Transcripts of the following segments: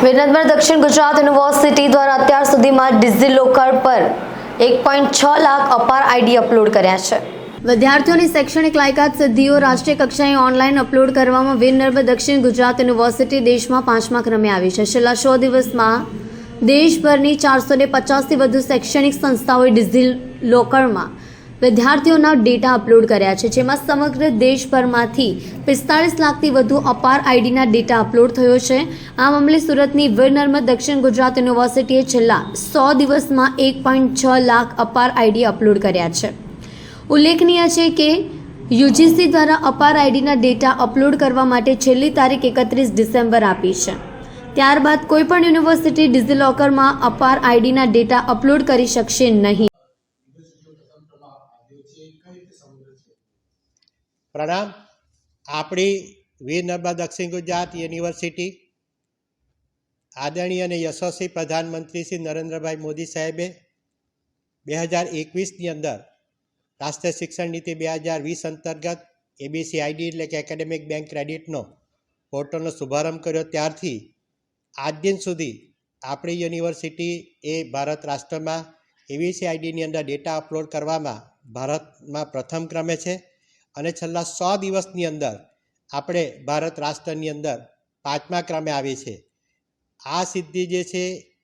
વિનોદમાં દક્ષિણ ગુજરાત યુનિવર્સિટી દ્વારા અત્યાર સુધીમાં ડિજિલોકર પર 1.6 લાખ અપાર આઈડી અપલોડ કર્યા છે। વિદ્યાર્થીઓની શૈક્ષણિક લાયકાત સિદ્ધિઓ રાષ્ટ્રીય કક્ષાએ ઓનલાઈન અપલોડ કરવામાં વિનોદમાં દક્ષિણ ગુજરાત યુનિવર્સિટી દેશમાં 5મા ક્રમે આવી છે। છેલ્લા 100 દિવસમાં દેશભરની 450થી વધુ શૈક્ષણિક સંસ્થાઓએ ડિજિલોકરમાં વિદ્યાર્થીઓના ડેટા અપલોડ કર્યા છે, જેમાં સમગ્ર દેશભરમાંથી 45 લાખથી વધુ અપાર આઈડીના ડેટા અપલોડ થયો છે। આ મામલે સુરતની વીર નર્મદ દક્ષિણ ગુજરાત યુનિવર્સિટીએ છેલ્લા 100 દિવસમાં 1.6 લાખ અપાર આઈડી અપલોડ કર્યા છે। ઉલ્લેખનીય છે કે યુજીસી દ્વારા અપાર આઈડીના ડેટા અપલોડ કરવા માટે છેલ્લી તારીખ 31 ડિસેમ્બર આપી છે। ત્યારબાદ કોઈપણ યુનિવર્સિટી ડિજિલોકરમાં અપાર આઈડીના ડેટા અપલોડ કરી શકશે નહીં। પ્રણામ। આપણી વીર નર્મદ દક્ષિણ ગુજરાત યુનિવર્સિટી આદરણીય અને યશસ્વી પ્રધાનમંત્રી શ્રી નરેન્દ્રભાઈ મોદી સાહેબે 2021ની અંદર રાષ્ટ્રીય શિક્ષણ નીતિ 2020 અંતર્ગત એબીસી આઈડી એટલે કે એકેડેમિક બેંક ક્રેડિટનો પોર્ટલનો શુભારંભ કર્યો। ત્યારથી આજ દિન સુધી આપણી યુનિવર્સિટી એ ભારત રાષ્ટ્રમાં એબીસી આઈડીની અંદર ડેટા અપલોડ કરવામાં ભારતમાં પ્રથમ ક્રમે છે અને છેલ્લા 100 દિવસની અંદર આપણે ભારત રાષ્ટ્રની અંદર 5મા ક્રમે આવી છે। આ સિદ્ધિ જે છે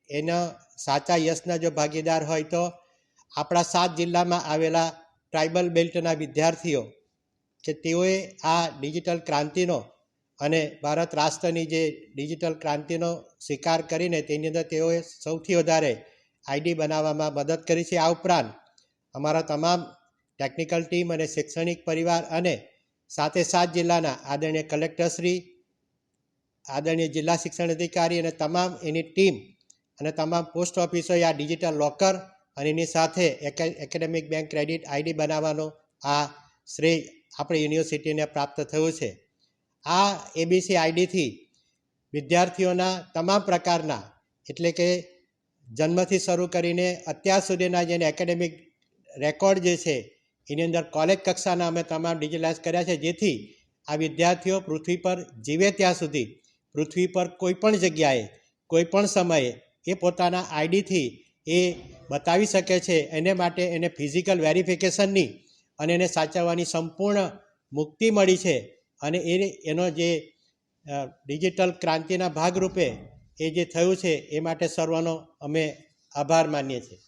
એના સાચા યશના જો ભાગીદાર હોય તો આપણા 7 જિલ્લામાં આવેલા ટ્રાઇબલ બેલ્ટના વિદ્યાર્થીઓ કે તેઓએ આ ડિજિટલ ક્રાંતિનો અને ભારત રાષ્ટ્રની જે ડિજિટલ ક્રાંતિનો સ્વીકાર કરીને તેની અંદર તેઓએ સૌથી વધારે આઈડી બનાવવામાં મદદ કરી છે। આ ઉપરાંત અમારા તમામ ટેકનિકલ ટીમ અને શૈક્ષણિક પરિવાર અને સાથે 7 જિલ્લાના આદરણીય કલેક્ટરશ્રી, આદરણીય જિલ્લા શિક્ષણ અધિકારી અને તમામ એની ટીમ અને તમામ પોસ્ટ ઓફિસોએ આ ડિજિટલ લોકર અને એની સાથે એકેડેમિક બેંક ક્રેડિટ આઈડી બનાવવાનો આ શ્રેય આપણી યુનિવર્સિટીને પ્રાપ્ત થયું છે। આ એબીસી આઈડીથી વિદ્યાર્થીઓના તમામ પ્રકારના એટલે કે જન્મથી શરૂ કરીને અત્યાર સુધીના જેને એકેડેમિક રેકોર્ડ જે છે એની અંદર કોલેજ કક્ષાના અમે તમામ ડિજિટલાઇઝ કર્યા છે, જેથી આ વિદ્યાર્થીઓ પૃથ્વી પર જીવે ત્યાં સુધી પૃથ્વી પર કોઈપણ જગ્યાએ કોઈપણ સમયે એ પોતાના આઈડીથી એ બતાવી શકે છે। એને માટે એને ફિઝિકલ વેરિફિકેશનની અને એને સાચવવાની સંપૂર્ણ મુક્તિ મળી છે અને એનો જે ડિજિટલ ક્રાંતિના ભાગરૂપે એ જે થયું છે એ માટે સર્વનો અમે આભાર માનીએ છીએ।